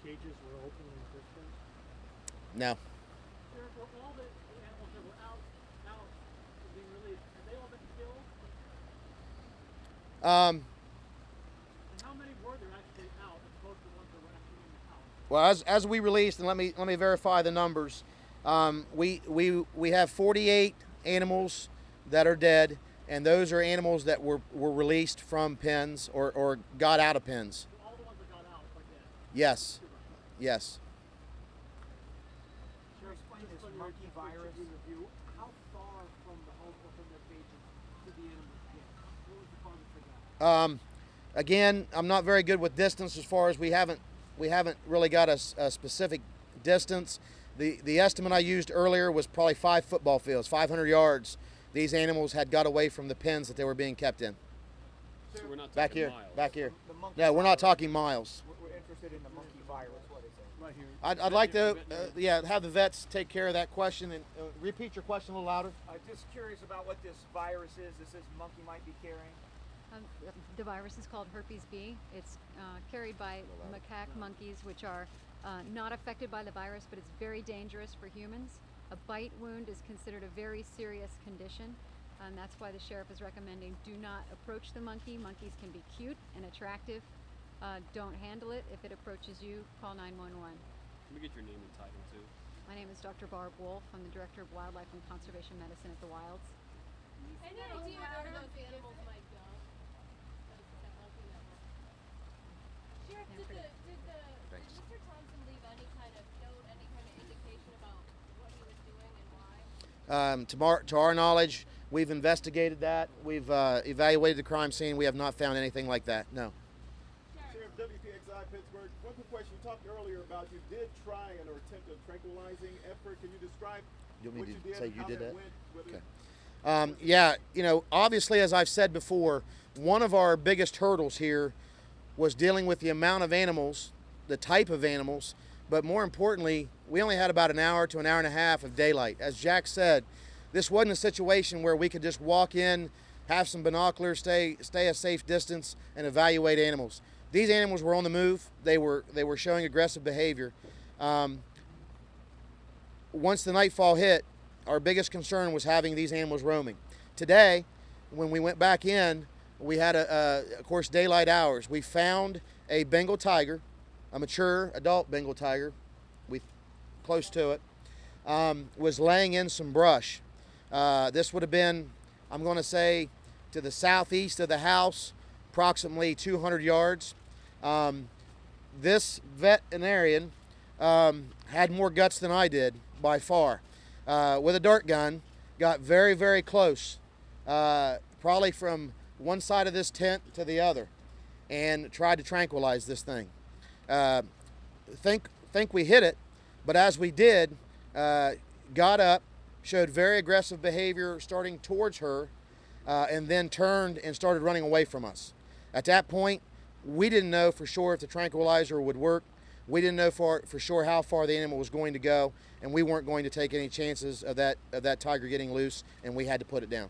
cages were open in the first place? No. Sheriff, were all the animals that were out being released, have they all been killed? Um, And how many were there actually out as opposed to the ones that were actually in the house? well, as we released, and let me verify the numbers. We have 48 animals that are dead, and those are animals that were released from pens or got out of pens. So all the ones that got out are dead? Yes. Yes. Sheriff, Explain just this for your monkey virus. review, how far from the home or from their cages did the animals get? What was the farthest they got? Again, I'm not very good with distance as far as we haven't really got a specific distance. The estimate I used earlier was probably 5 football fields, 500 yards. These animals had got away from the pens that they were being kept in. So we're not Back talking here, miles. back here. The monkey No, we're not virus. talking miles. We're interested in the monkey virus. What is it? Right here. I'd like to, have the vets take care of that question and repeat your question a little louder. Just curious about what this virus is. This monkey might be carrying. The virus is called herpes B. It's carried by macaque monkeys, which are not affected by the virus, but it's very dangerous for humans. A bite wound is considered a very serious condition, and that's why the sheriff is recommending do not approach the monkey. Monkeys can be cute and attractive. Don't handle it. If it approaches you, call 911. Let me get your name and title too. My name is Dr. Barb Wolf. I'm the Director of Wildlife and Conservation Medicine at the Wilds. Any idea where those animals might go? That monkey network. Sheriff, Yeah, did pretty- did Mr. Thompson leave any kind of note, any kind of indication about what he was doing and why? To our knowledge, we've investigated that. We've evaluated the crime scene. We have not found anything like that. No. Sheriff, WPXI Pittsburgh. One quick question. You talked earlier about you did try an or attempt a tranquilizing effort. Can you describe You want me what to you did, say and you how did that? went? Whether Okay. Yeah, obviously, as I've said before, one of our biggest hurdles here was dealing with the amount of animals, the type of animals, but more importantly, we only had about an hour to an hour and a half of daylight. As Jack said, this wasn't a situation where we could just walk in, have some binoculars, stay a safe distance, and evaluate animals. These animals were on the move. They were showing aggressive behavior. Once the nightfall hit, our biggest concern was having these animals roaming. Today, when we went back in, we had, of course, daylight hours. We found a Bengal tiger, a mature adult Bengal tiger, close to it, was laying in some brush. This would have been, I'm going to say, to the southeast of the house, approximately 200 yards. This veterinarian had more guts than I did, by far. With a dart gun, got very, very close, probably from one side of this tent to the other, and tried to tranquilize this thing. Think we hit it, but as we did, got up, showed very aggressive behavior starting towards her, and then turned and started running away from us. At that point, we didn't know for sure if the tranquilizer would work. We didn't know for sure how far the animal was going to go, and we weren't going to take any chances of that tiger getting loose, and we had to put it down.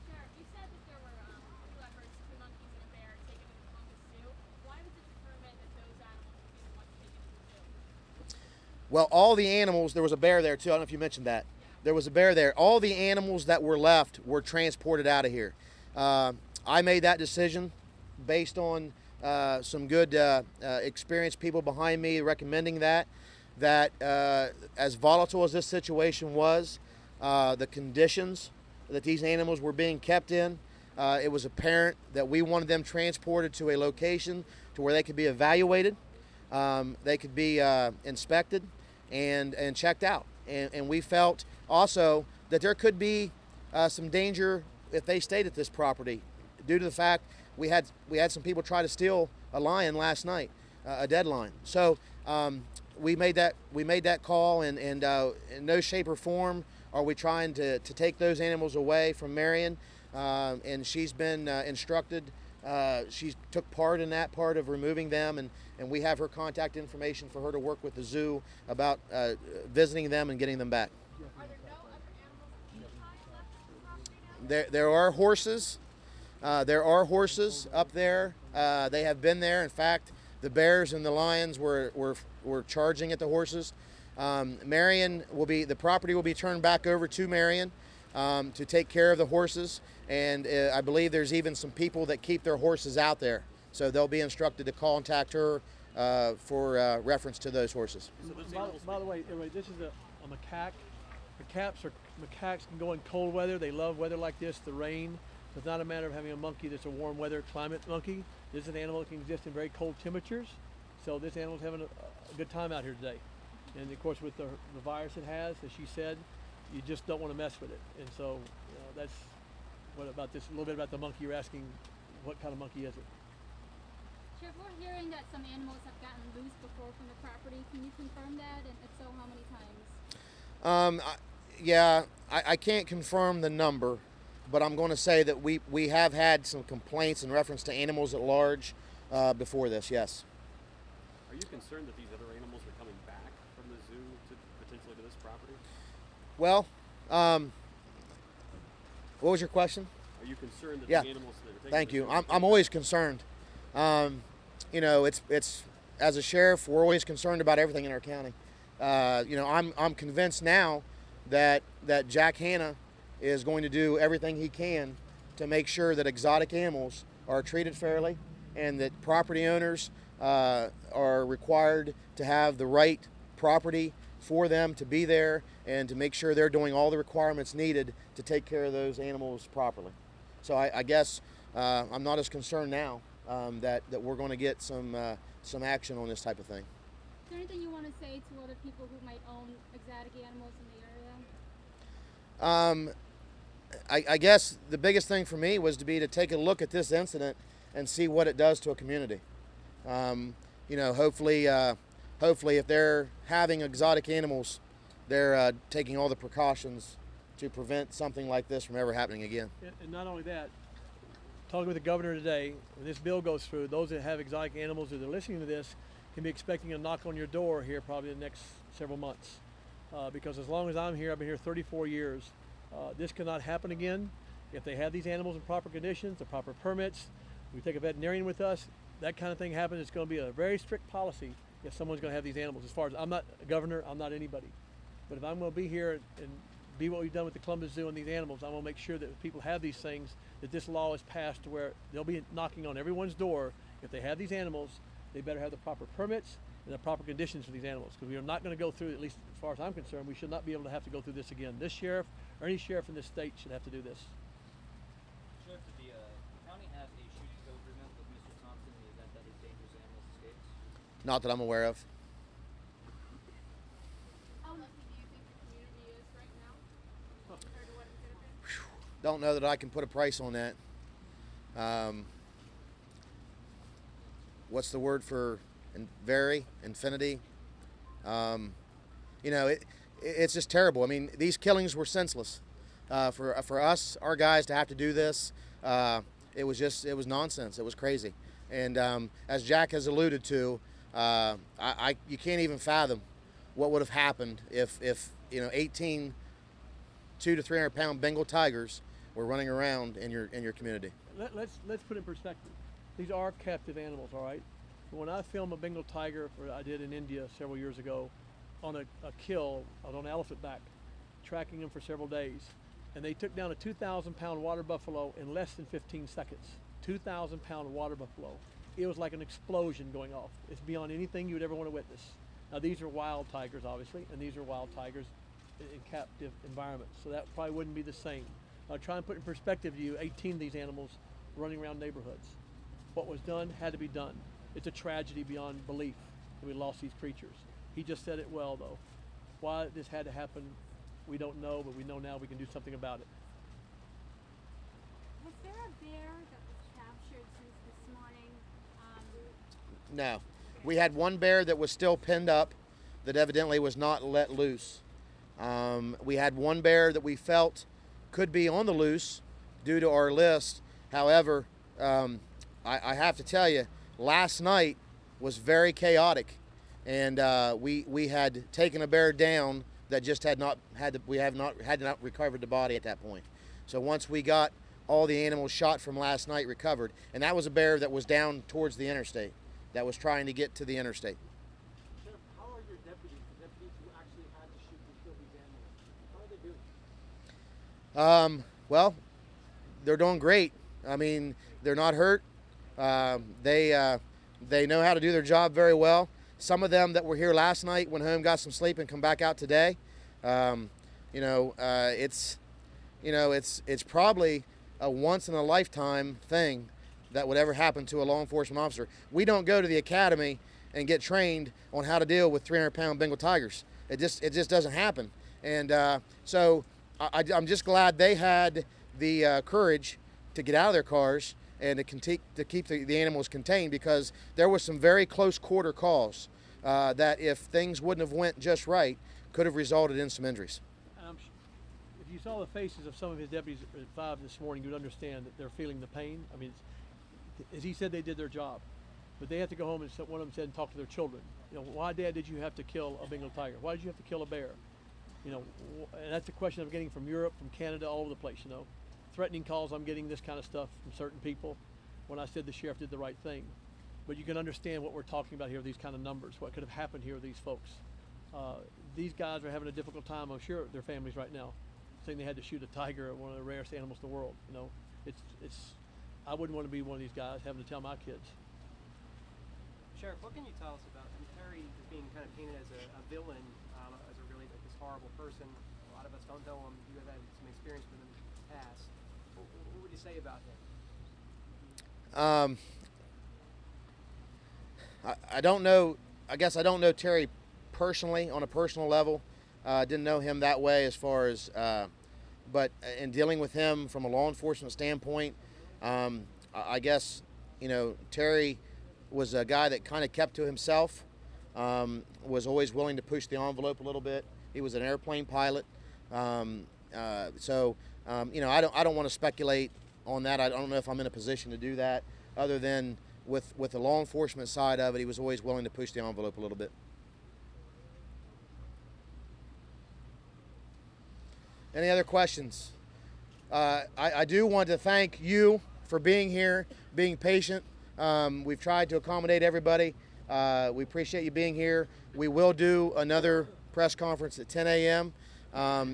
Sheriff, you said that there were 2 leopards, 2 monkeys, and a bear taken to the Columbus Zoo. Why was it determined that those animals would be the ones taken to the zoo? Well, all the animals, there was a bear there too. I don't know if you mentioned that. There was a bear there. All the animals that were left were transported out of here. I made that decision based on some good experienced people behind me recommending that as volatile as this situation was, the conditions that these animals were being kept in, it was apparent that we wanted them transported to a location to where they could be evaluated, they could be inspected and checked out. And we felt also that there could be some danger if they stayed at this property due to the fact we had some people try to steal a lion last night, a dead lion. So we made that call, and in no shape or form are we trying to take those animals away from Marion. And she's been instructed. She took part in that part of removing them, and we have her contact information for her to work with the zoo about visiting them and getting them back. Are there no other animals inside left on the property now? There are horses. There are horses up there. They have been there. In fact, the bears and the lions were charging at the horses. Marion the property will be turned back over to Marion to take care of the horses, and I believe there's even some people that keep their horses out there, so they'll be instructed to contact her for reference to those horses. So those By animals, the way, everybody, this is a macaque. Macaques can go in cold weather. They love weather like this, the rain. So it's not a matter of having a monkey that's a warm weather climate monkey. This is an animal that can exist in very cold temperatures. So this animal's having a good time out here today. And of course, with the virus it has, as she said, you just don't want to mess with it. And so that's what about this. A little bit about the monkey. You're asking, what kind of monkey is it? Sheriff, we're hearing that some animals have gotten loose before from the property. Can you confirm that? And if so, how many times? Yeah, I can't confirm the number, but I'm going to say that we have had some complaints in reference to animals at large before this, yes. are you concerned that these other animals are coming back from the zoo to potentially to this property? Well, what was your question? Are you concerned that Yeah. the animals that are taking Thank to the you. zoo I'm always concerned. It's as a sheriff, we're always concerned about everything in our county. I'm convinced now that Jack Hanna is going to do everything he can to make sure that exotic animals are treated fairly, and that property owners are required to have the right property for them to be there, and to make sure they're doing all the requirements needed to take care of those animals properly. So I guess I'm not as concerned now that we're going to get some action on this type of thing. Is there anything you want to say to other people who might own exotic animals in the area? I guess the biggest thing for me was to take a look at this incident and see what it does to a community. Hopefully if they're having exotic animals, they're taking all the precautions to prevent something like this from ever happening again. And not only that, talking with the governor today, when this bill goes through, those that have exotic animals that are listening to this can be expecting a knock on your door here probably in the next several months. Because as long as I'm here, I've been here 34 years, this cannot happen again. If they have these animals in proper conditions, the proper permits, we take a veterinarian with us, that kind of thing happens, it's going to be a very strict policy if someone's going to have these animals. As far as, I'm not a governor, I'm not anybody. But if I'm going to be here and be what we've done with the Columbus Zoo and these animals, I'm going to make sure that if people have these things, that this law is passed to where they'll be knocking on everyone's door. If they have these animals, they better have the proper permits and the proper conditions for these animals, because we are not going to go through, at least as far as I'm concerned, we should not be able to have to go through this again. This sheriff or any sheriff in this state should have to do this. Sheriff, did the county have a shooting co agreement with Mr. Thompson in the event that his dangerous animals escapes? Not that I'm aware of. How lucky do you think the community is right now compared to what it could have been? Don't know that I can put a price on that. What's the word for infinity? It's just terrible. I mean, these killings were senseless. For us, our guys to have to do this, it was nonsense. It was crazy. And as Jack has alluded to, you can't even fathom what would have happened if 18 200 to 300 pound Bengal tigers were running around in your community. Let's put it in perspective. These are captive animals, all right? When I filmed a Bengal tiger, I did in India several years ago, on a kill, I was on elephant back, tracking them for several days, and they took down a 2,000 pound water buffalo in less than 15 seconds. 2,000 pound water buffalo. It was like an explosion going off. It's beyond anything you would ever want to witness. Now these are wild tigers, obviously, and these are wild tigers in captive environments, so that probably wouldn't be the same. I'll try and put in perspective to you 18 of these animals running around neighborhoods. What was done had to be done. It's a tragedy beyond belief that we lost these creatures. He just said it well, though. Why this had to happen, we don't know, but we know now we can do something about it. Was there a bear that was captured since this morning? No. We had one bear that was still pinned up that evidently was not let loose. We had one bear that we felt could be on the loose due to our list. However, I have to tell you, last night was very chaotic, and we had taken a bear down that just had not recovered the body at that point. So once we got all the animals shot from last night recovered, and that was a bear that was down towards the interstate. that was trying to get to the interstate. Sheriff, how are your deputies, the deputies who actually had to shoot and kill these animals? How are they doing? Well, they're doing great. I mean, they're not hurt. They know how to do their job very well. Some of them that were here last night went home, got some sleep, and come back out today. It's probably a once in a lifetime thing that would ever happen to a law enforcement officer. We don't go to the academy and get trained on how to deal with 300-pound Bengal tigers. It just doesn't happen. And so I'm just glad they had the courage to get out of their cars and to keep the animals contained, because there was some very close quarter calls that, if things wouldn't have went just right, could have resulted in some injuries. If you saw the faces of some of his deputies at 5 this morning, you'd understand that they're feeling the pain. I mean, as he said, they did their job, but they have to go home, and one of them said, and talk to their children. Why, Dad, did you have to kill a Bengal tiger? Why did you have to kill a bear? And that's a question I'm getting from Europe, from Canada, all over the place. Threatening calls. I'm getting this kind of stuff from certain people. When I said the sheriff did the right thing, but you can understand what we're talking about here. These kind of numbers, what could have happened here with these folks. These guys are having a difficult time, I'm sure, their families right now, saying they had to shoot a tiger, one of the rarest animals in the world. I wouldn't want to be one of these guys having to tell my kids. Sheriff, what can you tell us about Terry is being kind of painted as a villain, as a really this horrible person? A lot of us don't know him. You have had some experience with him in the past. What would you say about him? I don't know. I guess I don't know Terry personally on a personal level. Didn't know him that way as far as, but in dealing with him from a law enforcement standpoint, I guess, Terry was a guy that kind of kept to himself, was always willing to push the envelope a little bit. He was an airplane pilot. I don't want to speculate on that. I don't know if I'm in a position to do that, other than with the law enforcement side of it, he was always willing to push the envelope a little bit. Any other questions? I do want to thank you for being here, being patient. We've tried to accommodate everybody. We appreciate you being here. We will do another press conference at 10 a.m.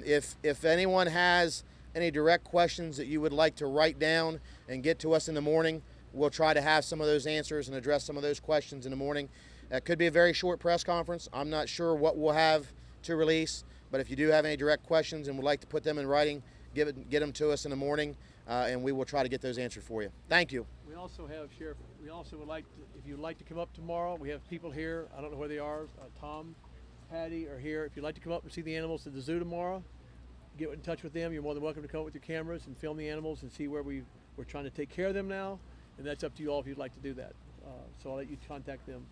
If anyone has any direct questions that you would like to write down and get to us in the morning, we'll try to have some of those answers and address some of those questions in the morning. That could be a very short press conference. I'm not sure what we'll have to release, but if you do have any direct questions and would like to put them in writing, get them to us in the morning, and we will try to get those answered for you. Thank you. We also have, Sheriff, we also would like to, if you'd like to come up tomorrow, we have people here. I don't know where they are. Tom, Patty are here. If you'd like to come up and see the animals at the zoo tomorrow, get in touch with them. You're more than welcome to come up with your cameras and film the animals and see where we're trying to take care of them now. And that's up to you all if you'd like to do that. So I'll let you contact them.